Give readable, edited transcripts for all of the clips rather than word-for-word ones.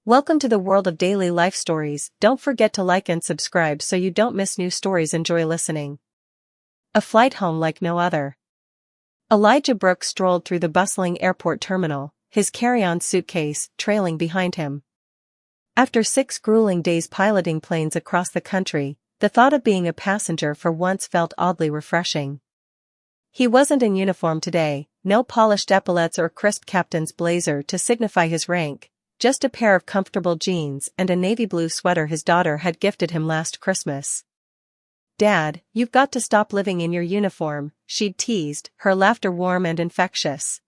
Welcome to the world of daily life stories. Don't forget to like and subscribe so you don't miss new stories. Enjoy listening. A flight home like no other. Elijah Brooks strolled through the bustling airport terminal, his carry-on suitcase trailing behind him. After 6 grueling days piloting planes across the country, the thought of being a passenger for once felt oddly refreshing. He wasn't in uniform today, no polished epaulets or crisp captain's blazer to signify his rank. Just a pair of comfortable jeans and a navy blue sweater his daughter had gifted him last Christmas. "Dad, you've got to stop living in your uniform," she'd teased, her laughter warm and infectious.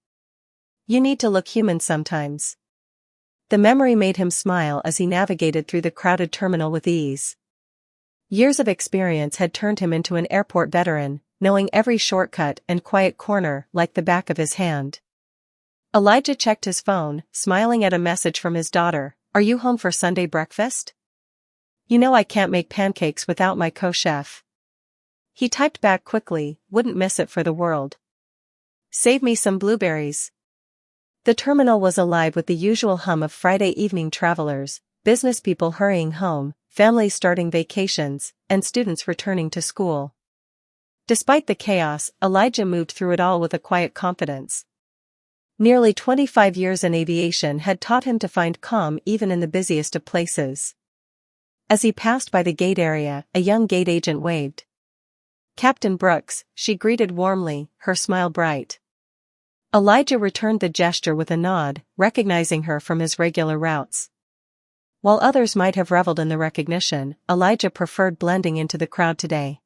"You need to look human sometimes." The memory made him smile as he navigated through the crowded terminal with ease. Years of experience had turned him into an airport veteran, knowing every shortcut and quiet corner like the back of his hand. Elijah checked his phone, smiling at a message from his daughter. "Are you home for Sunday breakfast? You know I can't make pancakes without my co-chef." He typed back quickly, "Wouldn't miss it for the world. Save me some blueberries." The terminal was alive with the usual hum of Friday evening travelers, business people hurrying home, families starting vacations, and students returning to school. Despite the chaos, Elijah moved through it all with a quiet confidence. Nearly 25 years in aviation had taught him to find calm even in the busiest of places. As he passed by the gate area, a young gate agent waved. "Captain Brooks," she greeted warmly, her smile bright. Elijah returned the gesture with a nod, recognizing her from his regular routes. While others might have reveled in the recognition, Elijah preferred blending into the crowd today.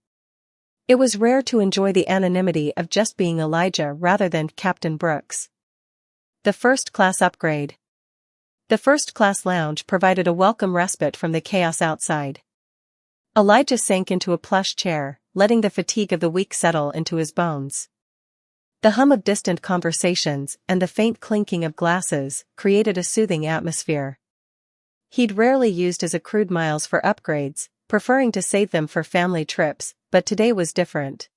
It was rare to enjoy the anonymity of just being Elijah rather than Captain Brooks. The first-class upgrade. The first-class lounge provided a welcome respite from the chaos outside. Elijah sank into a plush chair, letting the fatigue of the week settle into his bones. The hum of distant conversations and the faint clinking of glasses created a soothing atmosphere. He'd rarely used his accrued miles for upgrades, preferring to save them for family trips, but today was different.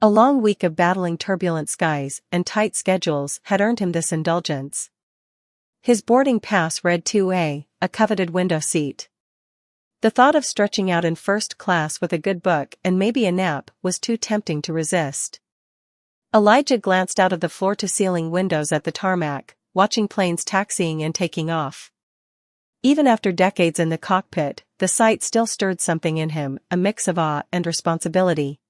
A long week of battling turbulent skies and tight schedules had earned him this indulgence. His boarding pass read 2A, a coveted window seat. The thought of stretching out in first class with a good book and maybe a nap was too tempting to resist. Elijah glanced out of the floor-to-ceiling windows at the tarmac, watching planes taxiing and taking off. Even after decades in the cockpit, the sight still stirred something in him, a mix of awe and responsibility.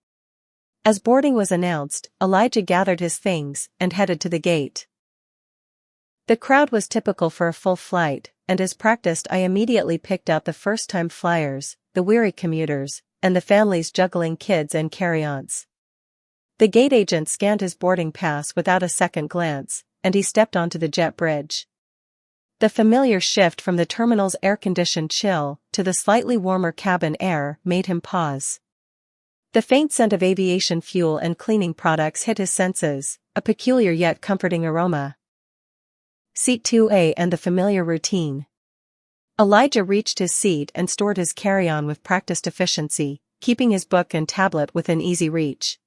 As boarding was announced, Elijah gathered his things and headed to the gate. The crowd was typical for a full flight, and as practiced I immediately picked out the first-time flyers, the weary commuters, and the families juggling kids and carry-ons. The gate agent scanned his boarding pass without a second glance, and he stepped onto the jet bridge. The familiar shift from the terminal's air-conditioned chill to the slightly warmer cabin air made him pause. The faint scent of aviation fuel and cleaning products hit his senses, a peculiar yet comforting aroma. Seat 2A and the familiar routine. Elijah reached his seat and stored his carry-on with practiced efficiency, keeping his book and tablet within easy reach.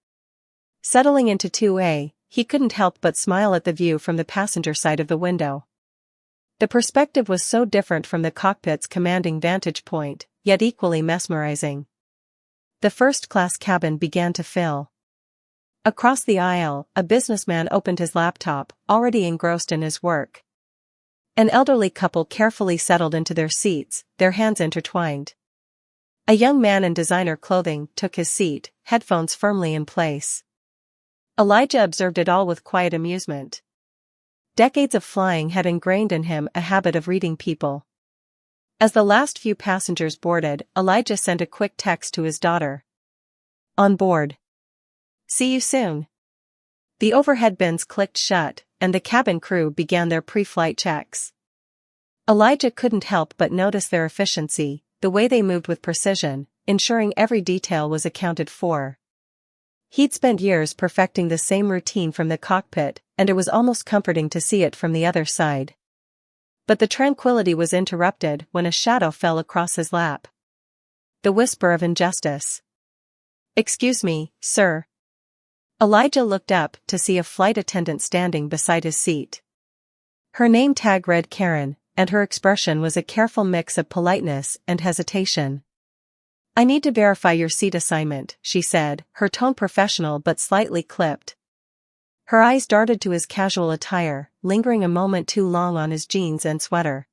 Settling into 2A, he couldn't help but smile at the view from the passenger side of the window. The perspective was so different from the cockpit's commanding vantage point, yet equally mesmerizing. The first-class cabin began to fill. Across the aisle, a businessman opened his laptop, already engrossed in his work. An elderly couple carefully settled into their seats, their hands intertwined. A young man in designer clothing took his seat, headphones firmly in place. Elijah observed it all with quiet amusement. Decades of flying had ingrained in him a habit of reading people. As the last few passengers boarded, Elijah sent a quick text to his daughter. "On board. See you soon." The overhead bins clicked shut, and the cabin crew began their pre-flight checks. Elijah couldn't help but notice their efficiency, the way they moved with precision, ensuring every detail was accounted for. He'd spent years perfecting the same routine from the cockpit, and it was almost comforting to see it from the other side. But the tranquility was interrupted when a shadow fell across his lap. The whisper of injustice. "Excuse me, sir." Elijah looked up to see a flight attendant standing beside his seat. Her name tag read Karen, and her expression was a careful mix of politeness and hesitation. "I need to verify your seat assignment," she said, her tone professional but slightly clipped. Her eyes darted to his casual attire, lingering a moment too long on his jeans and sweater.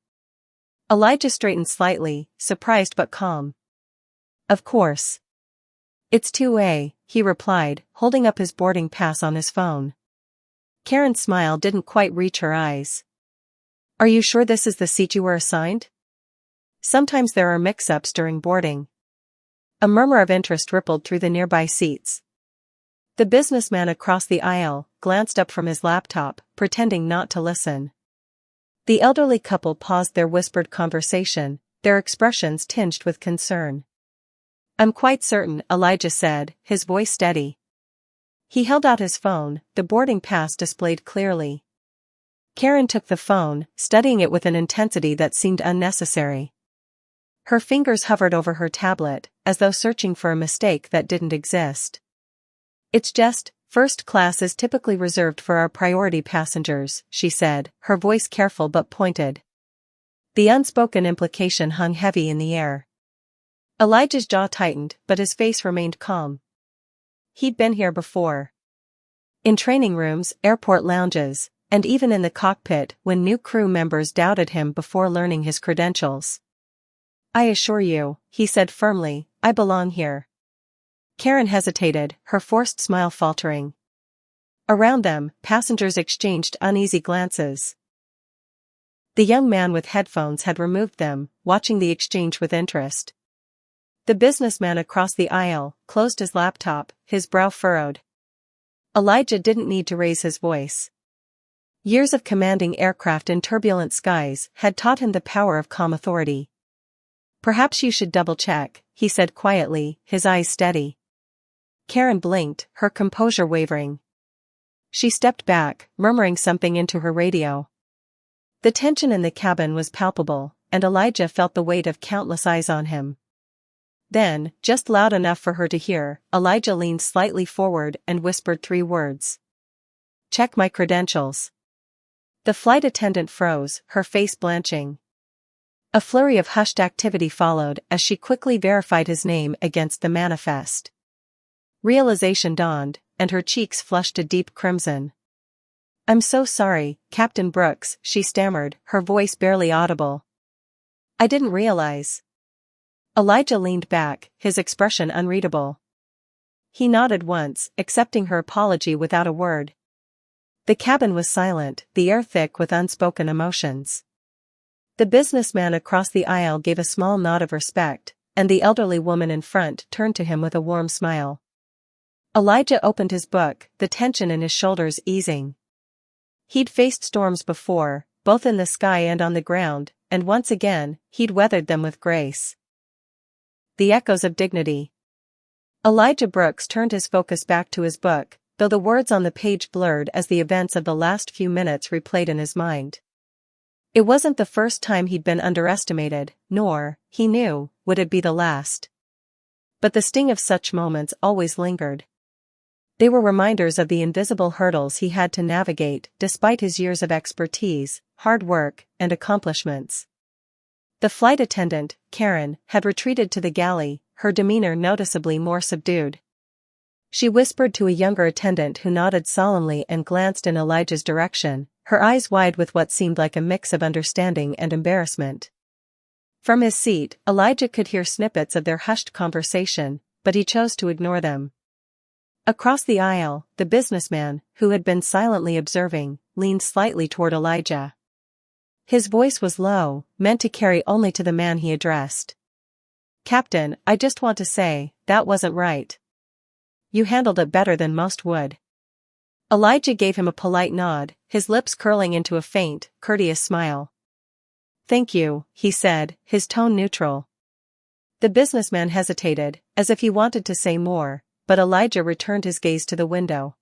Elijah straightened slightly, surprised but calm. "Of course. It's 2A, he replied, holding up his boarding pass on his phone. Karen's smile didn't quite reach her eyes. "Are you sure this is the seat you were assigned? Sometimes there are mix-ups during boarding." A murmur of interest rippled through the nearby seats. The businessman across the aisle glanced up from his laptop, pretending not to listen. The elderly couple paused their whispered conversation, their expressions tinged with concern. "I'm quite certain," Elijah said, his voice steady. He held out his phone, the boarding pass displayed clearly. Karen took the phone, studying it with an intensity that seemed unnecessary. Her fingers hovered over her tablet, as though searching for a mistake that didn't exist. "It's just, first class is typically reserved for our priority passengers," she said, her voice careful but pointed. The unspoken implication hung heavy in the air. Elijah's jaw tightened, but his face remained calm. He'd been here before. In training rooms, airport lounges, and even in the cockpit when new crew members doubted him before learning his credentials. "I assure you," he said firmly, "I belong here." Karen hesitated, her forced smile faltering. Around them, passengers exchanged uneasy glances. The young man with headphones had removed them, watching the exchange with interest. The businessman across the aisle closed his laptop, his brow furrowed. Elijah didn't need to raise his voice. Years of commanding aircraft in turbulent skies had taught him the power of calm authority. "Perhaps you should double-check," he said quietly, his eyes steady. Karen blinked, her composure wavering. She stepped back, murmuring something into her radio. The tension in the cabin was palpable, and Elijah felt the weight of countless eyes on him. Then, just loud enough for her to hear, Elijah leaned slightly forward and whispered 3 words. "Check my credentials." The flight attendant froze, her face blanching. A flurry of hushed activity followed as she quickly verified his name against the manifest. Realization dawned, and her cheeks flushed a deep crimson. "I'm so sorry, Captain Brooks," she stammered, her voice barely audible. "I didn't realize." Elijah leaned back, his expression unreadable. He nodded once, accepting her apology without a word. The cabin was silent, the air thick with unspoken emotions. The businessman across the aisle gave a small nod of respect, and the elderly woman in front turned to him with a warm smile. Elijah opened his book, the tension in his shoulders easing. He'd faced storms before, both in the sky and on the ground, and once again, he'd weathered them with grace. The echoes of dignity. Elijah Brooks turned his focus back to his book, though the words on the page blurred as the events of the last few minutes replayed in his mind. It wasn't the first time he'd been underestimated, nor, he knew, would it be the last. But the sting of such moments always lingered. They were reminders of the invisible hurdles he had to navigate despite his years of expertise, hard work, and accomplishments. The flight attendant, Karen, had retreated to the galley, her demeanor noticeably more subdued. She whispered to a younger attendant who nodded solemnly and glanced in Elijah's direction, her eyes wide with what seemed like a mix of understanding and embarrassment. From his seat, Elijah could hear snippets of their hushed conversation, but he chose to ignore them. Across the aisle, the businessman, who had been silently observing, leaned slightly toward Elijah. His voice was low, meant to carry only to the man he addressed. "Captain, I just want to say, that wasn't right. You handled it better than most would." Elijah gave him a polite nod, his lips curling into a faint, courteous smile. "Thank you," he said, his tone neutral. The businessman hesitated, as if he wanted to say more, but Elijah returned his gaze to the window.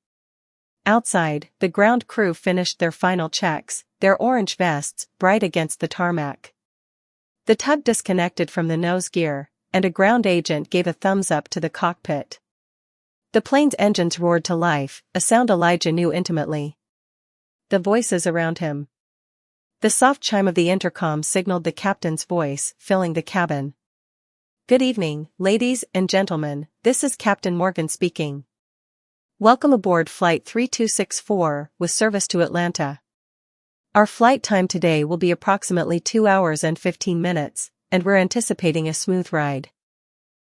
Outside, the ground crew finished their final checks, their orange vests bright against the tarmac. The tug disconnected from the nose gear, and a ground agent gave a thumbs up to the cockpit. The plane's engines roared to life, a sound Elijah knew intimately. The voices around him. The soft chime of the intercom signaled the captain's voice, filling the cabin. "Good evening, ladies and gentlemen, this is Captain Morgan speaking. Welcome aboard Flight 3264, with service to Atlanta. Our flight time today will be approximately 2 hours and 15 minutes, and we're anticipating a smooth ride.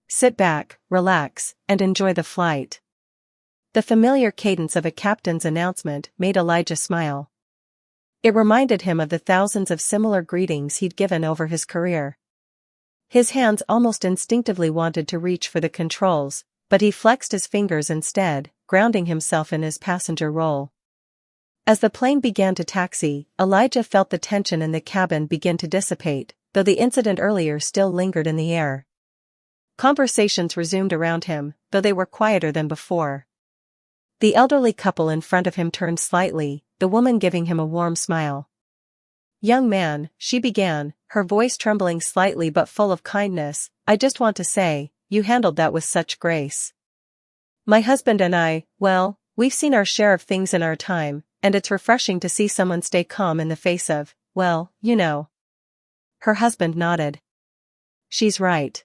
Sit back, relax, and enjoy the flight." The familiar cadence of a captain's announcement made Elijah smile. It reminded him of the thousands of similar greetings he'd given over his career. His hands almost instinctively wanted to reach for the controls, but he flexed his fingers instead, grounding himself in his passenger role. As the plane began to taxi, Elijah felt the tension in the cabin begin to dissipate, though the incident earlier still lingered in the air. Conversations resumed around him, though they were quieter than before. The elderly couple in front of him turned slightly, the woman giving him a warm smile. "Young man," she began, her voice trembling slightly but full of kindness, "I just want to say, you handled that with such grace. My husband and I, well, we've seen our share of things in our time, and it's refreshing to see someone stay calm in the face of, well, you know." Her husband nodded. "She's right.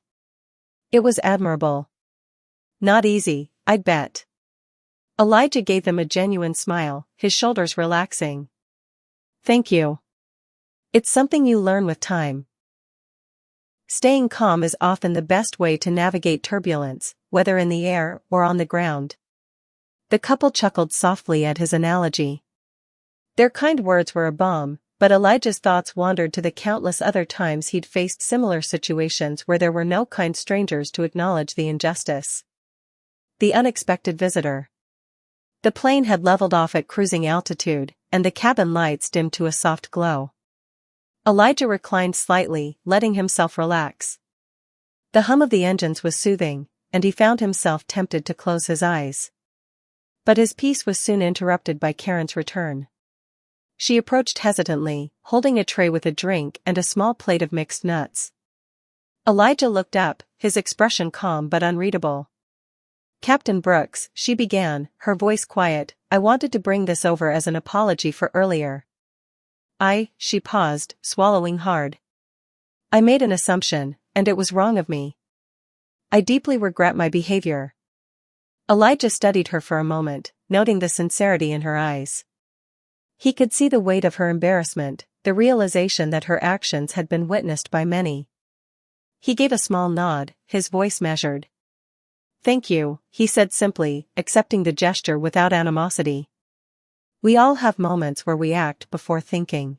It was admirable. Not easy, I'd bet." Elijah gave them a genuine smile, his shoulders relaxing. "Thank you. It's something you learn with time. Staying calm is often the best way to navigate turbulence, whether in the air or on the ground." The couple chuckled softly at his analogy. Their kind words were a balm, but Elijah's thoughts wandered to the countless other times he'd faced similar situations where there were no kind strangers to acknowledge the injustice. The unexpected visitor. The plane had leveled off at cruising altitude, and the cabin lights dimmed to a soft glow. Elijah reclined slightly, letting himself relax. The hum of the engines was soothing, and he found himself tempted to close his eyes. But his peace was soon interrupted by Karen's return. She approached hesitantly, holding a tray with a drink and a small plate of mixed nuts. Elijah looked up, his expression calm but unreadable. "Captain Brooks," she began, her voice quiet, "I wanted to bring this over as an apology for earlier." She paused, swallowing hard. "I made an assumption, and it was wrong of me. I deeply regret my behavior." Elijah studied her for a moment, noting the sincerity in her eyes. He could see the weight of her embarrassment, the realization that her actions had been witnessed by many. He gave a small nod, his voice measured. "Thank you," he said simply, accepting the gesture without animosity. "We all have moments where we act before thinking.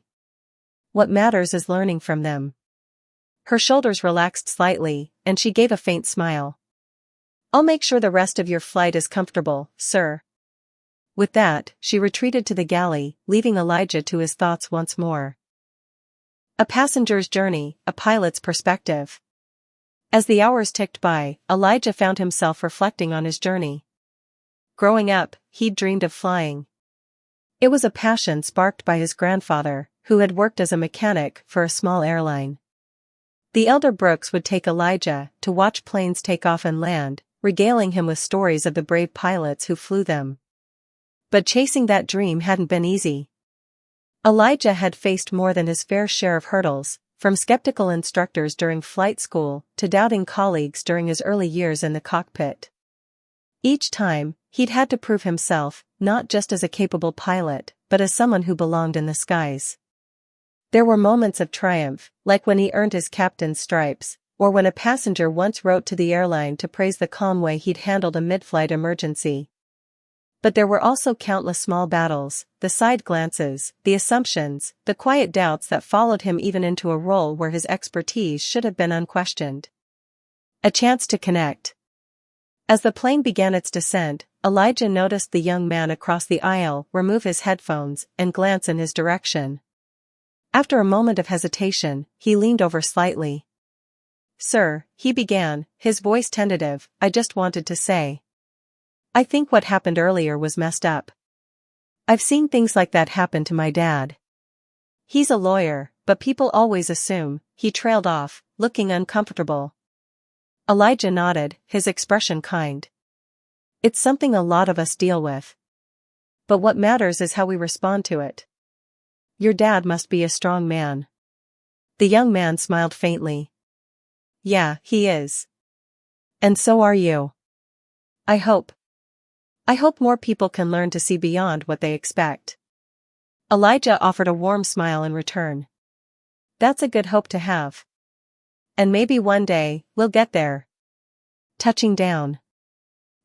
What matters is learning from them." Her shoulders relaxed slightly, and she gave a faint smile. "I'll make sure the rest of your flight is comfortable, sir." With that, she retreated to the galley, leaving Elijah to his thoughts once more. A passenger's journey, a pilot's perspective. As the hours ticked by, Elijah found himself reflecting on his journey. Growing up, he'd dreamed of flying. It was a passion sparked by his grandfather, who had worked as a mechanic for a small airline. The elder Brooks would take Elijah to watch planes take off and land, regaling him with stories of the brave pilots who flew them. But chasing that dream hadn't been easy. Elijah had faced more than his fair share of hurdles, from skeptical instructors during flight school to doubting colleagues during his early years in the cockpit. Each time, he'd had to prove himself, not just as a capable pilot, but as someone who belonged in the skies. There were moments of triumph, like when he earned his captain's stripes, or when a passenger once wrote to the airline to praise the calm way he'd handled a mid-flight emergency. But there were also countless small battles, the side glances, the assumptions, the quiet doubts that followed him even into a role where his expertise should have been unquestioned. A chance to connect. As the plane began its descent, Elijah noticed the young man across the aisle remove his headphones and glance in his direction. After a moment of hesitation, he leaned over slightly. "Sir," he began, his voice tentative, "I just wanted to say. I think what happened earlier was messed up. I've seen things like that happen to my dad. He's a lawyer, but people always assume," he trailed off, looking uncomfortable. Elijah nodded, his expression kind. "It's something a lot of us deal with. But what matters is how we respond to it." Your dad must be a strong man. The young man smiled faintly. Yeah, he is. And so are you. I hope. I hope more people can learn to see beyond what they expect. Elijah offered a warm smile in return. That's a good hope to have. And maybe one day, we'll get there. Touching down.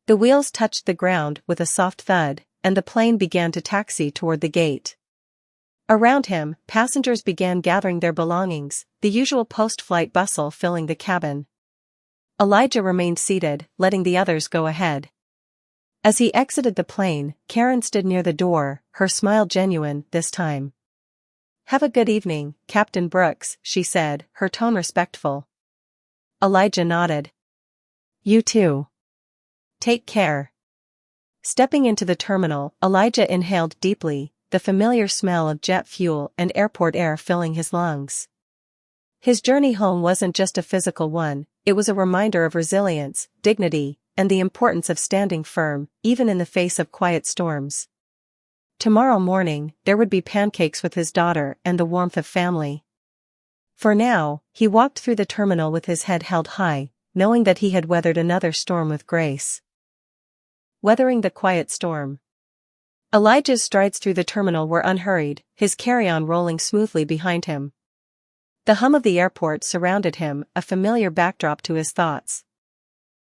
The wheels touched the ground with a soft thud, and the plane began to taxi toward the gate. Around him, passengers began gathering their belongings, the usual post-flight bustle filling the cabin. Elijah remained seated, letting the others go ahead. As he exited the plane, Karen stood near the door, her smile genuine this time. Have a good evening, Captain Brooks, she said, her tone respectful. Elijah nodded. You too. Take care. Stepping into the terminal, Elijah inhaled deeply, the familiar smell of jet fuel and airport air filling his lungs. His journey home wasn't just a physical one, it was a reminder of resilience, dignity, and the importance of standing firm, even in the face of quiet storms. Tomorrow morning, there would be pancakes with his daughter and the warmth of family. For now, he walked through the terminal with his head held high, knowing that he had weathered another storm with grace. Weathering the quiet storm. Elijah's strides through the terminal were unhurried, his carry-on rolling smoothly behind him. The hum of the airport surrounded him, a familiar backdrop to his thoughts.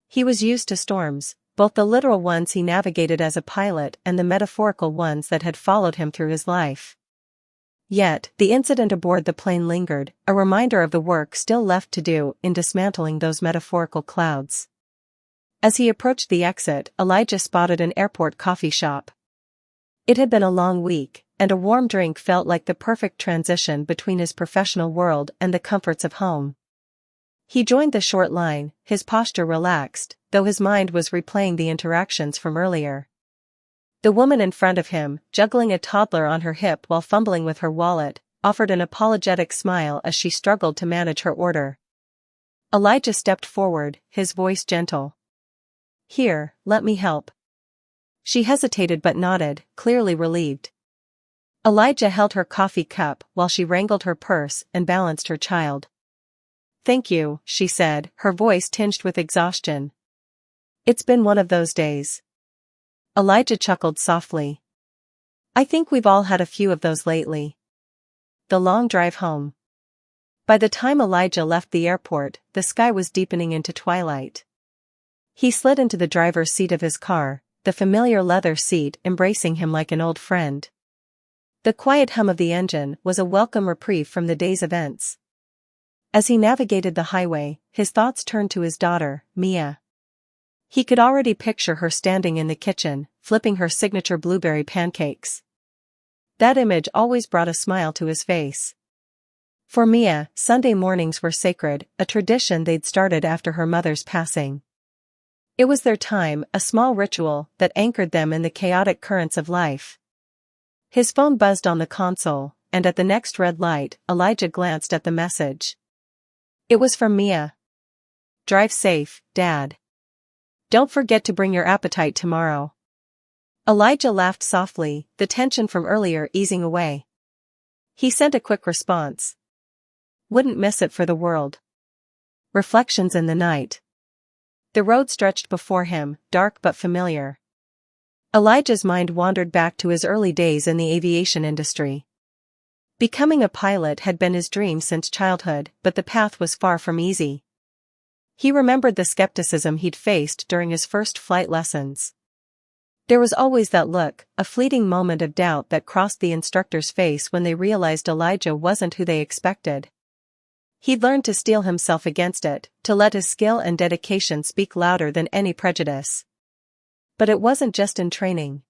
He was used to storms, both the literal ones he navigated as a pilot and the metaphorical ones that had followed him through his life. Yet, the incident aboard the plane lingered, a reminder of the work still left to do in dismantling those metaphorical clouds. As he approached the exit, Elijah spotted an airport coffee shop. It had been a long week, and a warm drink felt like the perfect transition between his professional world and the comforts of home. He joined the short line, his posture relaxed, though his mind was replaying the interactions from earlier. The woman in front of him, juggling a toddler on her hip while fumbling with her wallet, offered an apologetic smile as she struggled to manage her order. Elijah stepped forward, his voice gentle. Here, let me help. She hesitated but nodded, clearly relieved. Elijah held her coffee cup while she wrangled her purse and balanced her child. Thank you, she said, her voice tinged with exhaustion. It's been one of those days. Elijah chuckled softly. I think we've all had a few of those lately. The long drive home. By the time Elijah left the airport, the sky was deepening into twilight. He slid into the driver's seat of his car, the familiar leather seat embracing him like an old friend. The quiet hum of the engine was a welcome reprieve from the day's events. As he navigated the highway, his thoughts turned to his daughter, Mia. He could already picture her standing in the kitchen, flipping her signature blueberry pancakes. That image always brought a smile to his face. For Mia, Sunday mornings were sacred, a tradition they'd started after her mother's passing. It was their time, a small ritual that anchored them in the chaotic currents of life. His phone buzzed on the console, and at the next red light, Elijah glanced at the message. It was from Mia. Drive safe, Dad. Don't forget to bring your appetite tomorrow. Elijah laughed softly, the tension from earlier easing away. He sent a quick response. Wouldn't miss it for the world. Reflections in the night. The road stretched before him, dark but familiar. Elijah's mind wandered back to his early days in the aviation industry. Becoming a pilot had been his dream since childhood, but the path was far from easy. He remembered the skepticism he'd faced during his first flight lessons. There was always that look, a fleeting moment of doubt that crossed the instructor's face when they realized Elijah wasn't who they expected. He'd learned to steel himself against it, to let his skill and dedication speak louder than any prejudice. But it wasn't just in training.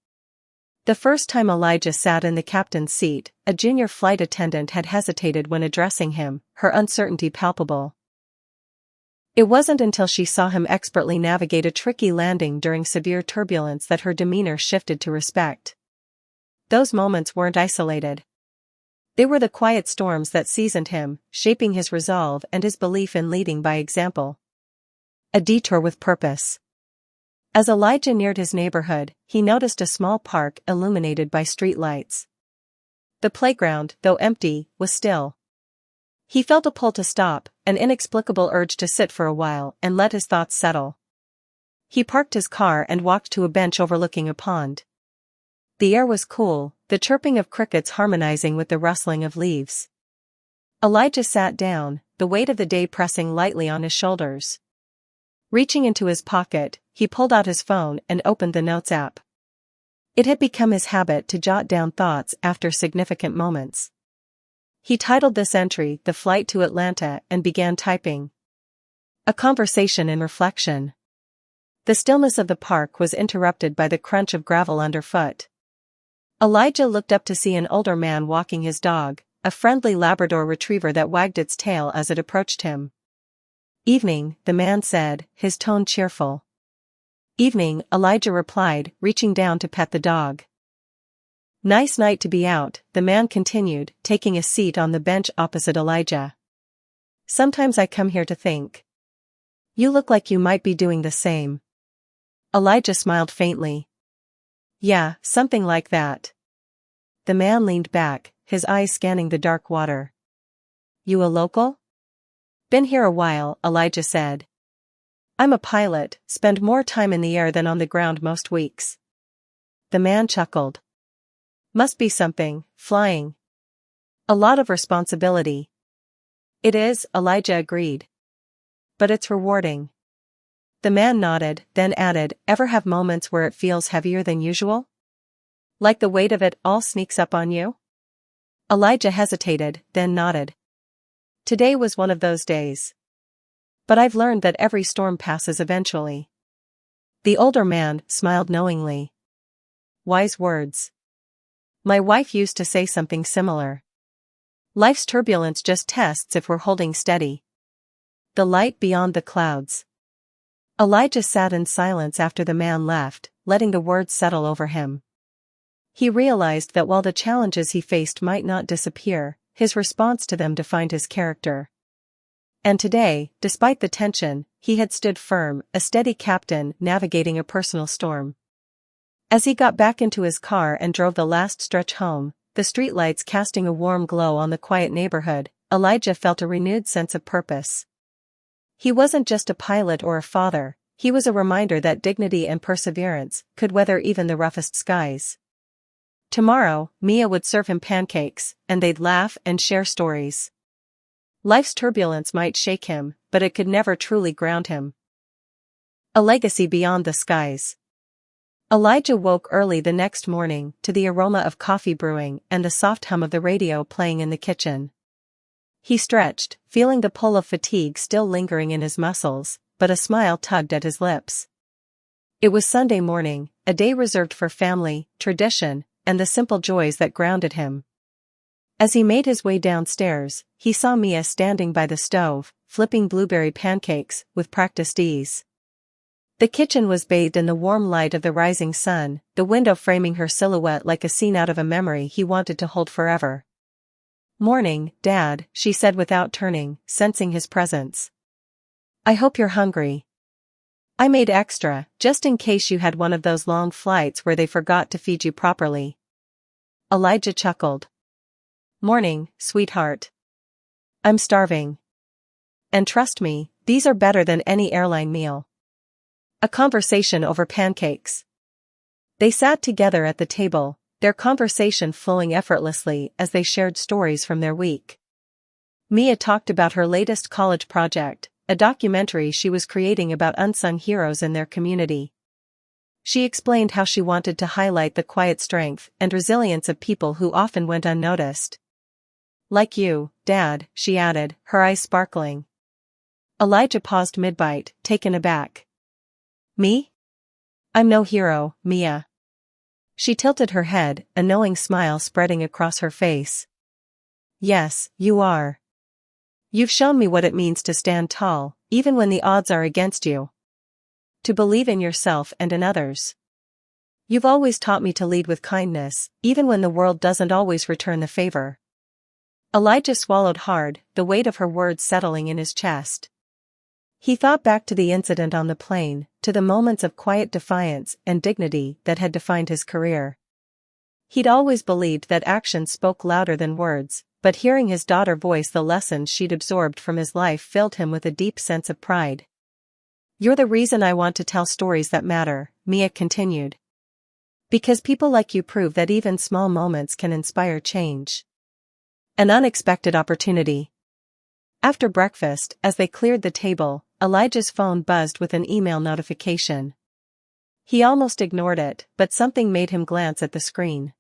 The first time Elijah sat in the captain's seat, a junior flight attendant had hesitated when addressing him, her uncertainty palpable. It wasn't until she saw him expertly navigate a tricky landing during severe turbulence that her demeanor shifted to respect. Those moments weren't isolated. They were the quiet storms that seasoned him, shaping his resolve and his belief in leading by example. A detour with purpose. As Elijah neared his neighborhood, he noticed a small park illuminated by streetlights. The playground, though empty, was still. He felt a pull to stop, an inexplicable urge to sit for a while and let his thoughts settle. He parked his car and walked to a bench overlooking a pond. The air was cool, the chirping of crickets harmonizing with the rustling of leaves. Elijah sat down, the weight of the day pressing lightly on his shoulders. Reaching into his pocket, he pulled out his phone and opened the Notes app. It had become his habit to jot down thoughts after significant moments. He titled this entry "The Flight to Atlanta" and began typing. A conversation in reflection. The stillness of the park was interrupted by the crunch of gravel underfoot. Elijah looked up to see an older man walking his dog, a friendly Labrador retriever that wagged its tail as it approached him. "Evening," the man said, his tone cheerful. "Evening," Elijah replied, reaching down to pet the dog. "Nice night to be out," the man continued, taking a seat on the bench opposite Elijah. "Sometimes I come here to think. You look like you might be doing the same." Elijah smiled faintly. "Yeah, something like that." The man leaned back, his eyes scanning the dark water. "You a local?" "Been here a while," Elijah said. "I'm a pilot, spend more time in the air than on the ground most weeks." The man chuckled. "Must be something, flying. A lot of responsibility." "It is," Elijah agreed. "But it's rewarding." The man nodded, then added, "Ever have moments where it feels heavier than usual? Like the weight of it all sneaks up on you?" Elijah hesitated, then nodded. "Today was one of those days. But I've learned that every storm passes eventually." The older man smiled knowingly. "Wise words. My wife used to say something similar. Life's turbulence just tests if we're holding steady." The light beyond the clouds. Elijah sat in silence after the man left, letting the words settle over him. He realized that while the challenges he faced might not disappear, his response to them defined his character. And today, despite the tension, he had stood firm, a steady captain navigating a personal storm. As he got back into his car and drove the last stretch home, the streetlights casting a warm glow on the quiet neighborhood, Elijah felt a renewed sense of purpose. He wasn't just a pilot or a father, he was a reminder that dignity and perseverance could weather even the roughest skies. Tomorrow, Mia would serve him pancakes, and they'd laugh and share stories. Life's turbulence might shake him, but it could never truly ground him. A legacy beyond the skies. Elijah woke early the next morning to the aroma of coffee brewing and the soft hum of the radio playing in the kitchen. He stretched, feeling the pull of fatigue still lingering in his muscles, but a smile tugged at his lips. It was Sunday morning, a day reserved for family, tradition, and the simple joys that grounded him. As he made his way downstairs, he saw Mia standing by the stove, flipping blueberry pancakes with practiced ease. The kitchen was bathed in the warm light of the rising sun, the window framing her silhouette like a scene out of a memory he wanted to hold forever. "Morning, Dad," she said without turning, sensing his presence. "I hope you're hungry. I made extra, just in case you had one of those long flights where they forgot to feed you properly." Elijah chuckled. "Morning, sweetheart. I'm starving. And trust me, these are better than any airline meal." A conversation over pancakes. They sat together at the table, their conversation flowing effortlessly as they shared stories from their week. Mia talked about her latest college project, a documentary she was creating about unsung heroes in their community. She explained how she wanted to highlight the quiet strength and resilience of people who often went unnoticed. "Like you, Dad," she added, her eyes sparkling. Elijah paused mid-bite, taken aback. "Me? I'm no hero, Mia." She tilted her head, a knowing smile spreading across her face. "Yes, you are. You've shown me what it means to stand tall, even when the odds are against you. To believe in yourself and in others. You've always taught me to lead with kindness, even when the world doesn't always return the favor." Elijah swallowed hard, the weight of her words settling in his chest. He thought back to the incident on the plane, to the moments of quiet defiance and dignity that had defined his career. He'd always believed that actions spoke louder than words, but hearing his daughter voice the lessons she'd absorbed from his life filled him with a deep sense of pride. "You're the reason I want to tell stories that matter," Mia continued. "Because people like you prove that even small moments can inspire change." An unexpected opportunity. After breakfast, as they cleared the table, Elijah's phone buzzed with an email notification. He almost ignored it, but something made him glance at the screen.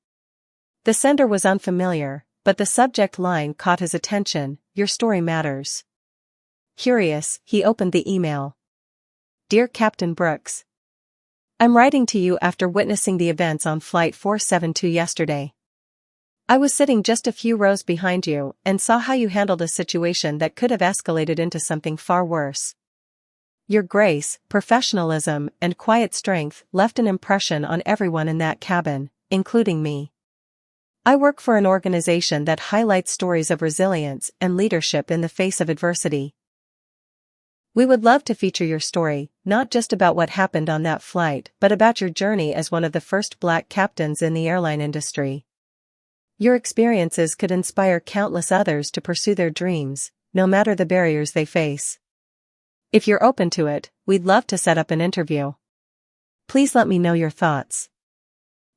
The sender was unfamiliar, but the subject line caught his attention: "Your story matters." Curious, he opened the email. "Dear Captain Brooks, I'm writing to you after witnessing the events on Flight 472 yesterday. I was sitting just a few rows behind you and saw how you handled a situation that could have escalated into something far worse. Your grace, professionalism, and quiet strength left an impression on everyone in that cabin, including me. I work for an organization that highlights stories of resilience and leadership in the face of adversity. We would love to feature your story, not just about what happened on that flight, but about your journey as one of the first Black captains in the airline industry. Your experiences could inspire countless others to pursue their dreams, no matter the barriers they face. If you're open to it, we'd love to set up an interview. Please let me know your thoughts.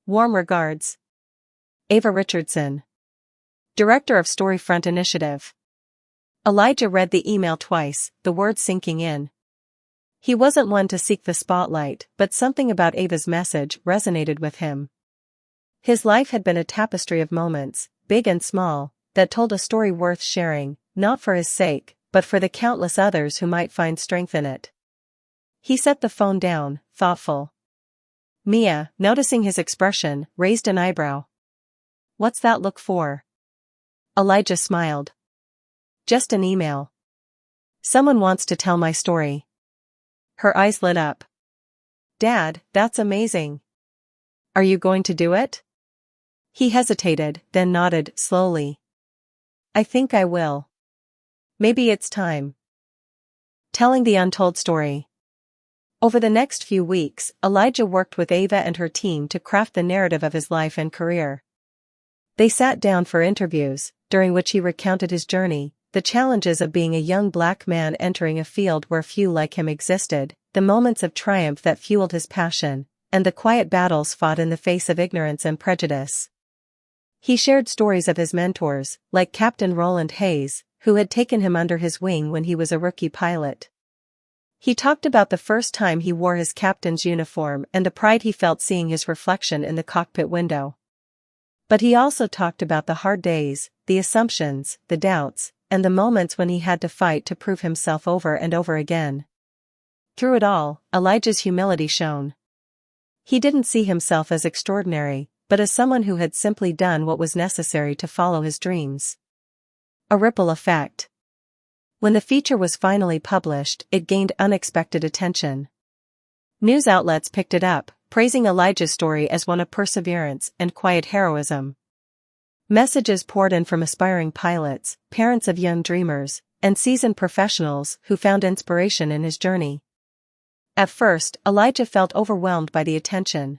Warm regards. Ava Richardson, Director of Storyfront Initiative." Elijah read the email twice, the words sinking in. He wasn't one to seek the spotlight, but something about Ava's message resonated with him. His life had been a tapestry of moments, big and small, that told a story worth sharing, not for his sake, but for the countless others who might find strength in it. He set the phone down, thoughtful. Mia, noticing his expression, raised an eyebrow. "What's that look for?" Elijah smiled. "Just an email. Someone wants to tell my story." Her eyes lit up. "Dad, that's amazing. Are you going to do it?" He hesitated, then nodded slowly. "I think I will. Maybe it's time." Telling the untold story. Over the next few weeks, Elijah worked with Ava and her team to craft the narrative of his life and career. They sat down for interviews, during which he recounted his journey, the challenges of being a young Black man entering a field where few like him existed, the moments of triumph that fueled his passion, and the quiet battles fought in the face of ignorance and prejudice. He shared stories of his mentors, like Captain Roland Hayes, who had taken him under his wing when he was a rookie pilot. He talked about the first time he wore his captain's uniform and the pride he felt seeing his reflection in the cockpit window. But he also talked about the hard days, the assumptions, the doubts, and the moments when he had to fight to prove himself over and over again. Through it all, Elijah's humility shone. He didn't see himself as extraordinary, but as someone who had simply done what was necessary to follow his dreams. A ripple effect. When the feature was finally published, it gained unexpected attention. News outlets picked it up, praising Elijah's story as one of perseverance and quiet heroism. Messages poured in from aspiring pilots, parents of young dreamers, and seasoned professionals who found inspiration in his journey. At first, Elijah felt overwhelmed by the attention.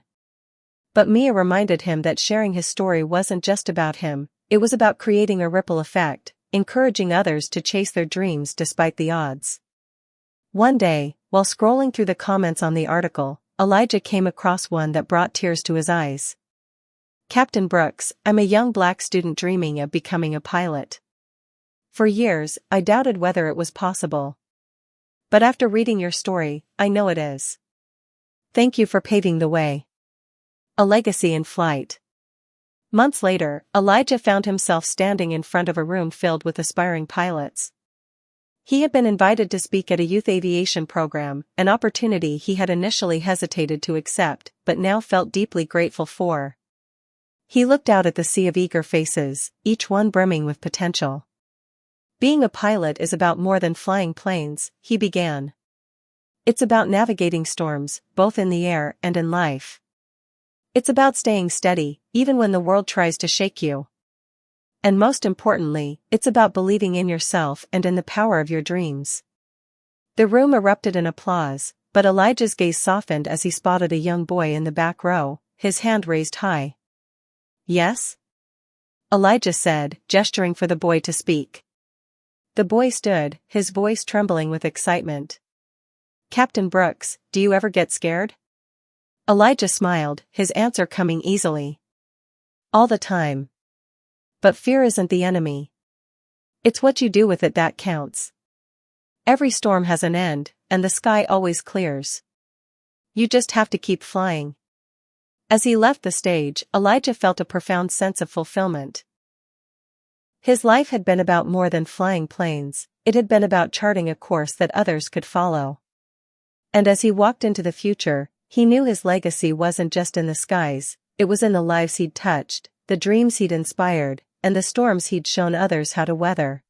But Mia reminded him that sharing his story wasn't just about him, it was about creating a ripple effect, encouraging others to chase their dreams despite the odds. One day, while scrolling through the comments on the article, Elijah came across one that brought tears to his eyes. "Captain Brooks, I'm a young Black student dreaming of becoming a pilot. For years, I doubted whether it was possible. But after reading your story, I know it is. Thank you for paving the way. A legacy in flight." Months later, Elijah found himself standing in front of a room filled with aspiring pilots. He had been invited to speak at a youth aviation program, an opportunity he had initially hesitated to accept, but now felt deeply grateful for. He looked out at the sea of eager faces, each one brimming with potential. "Being a pilot is about more than flying planes," he began. "It's about navigating storms, both in the air and in life. It's about staying steady, even when the world tries to shake you. And most importantly, it's about believing in yourself and in the power of your dreams." The room erupted in applause, but Elijah's gaze softened as he spotted a young boy in the back row, his hand raised high. Yes? Elijah said, gesturing for the boy to speak. The boy stood, his voice trembling with excitement. Captain Brooks, do you ever get scared? Elijah smiled, his answer coming easily. All the time. But fear isn't the enemy. It's what you do with it that counts. Every storm has an end, and the sky always clears. You just have to keep flying. As he left the stage, Elijah felt a profound sense of fulfillment. His life had been about more than flying planes, it had been about charting a course that others could follow. And as he walked into the future, he knew his legacy wasn't just in the skies, it was in the lives he'd touched, the dreams he'd inspired, and the storms he'd shown others how to weather.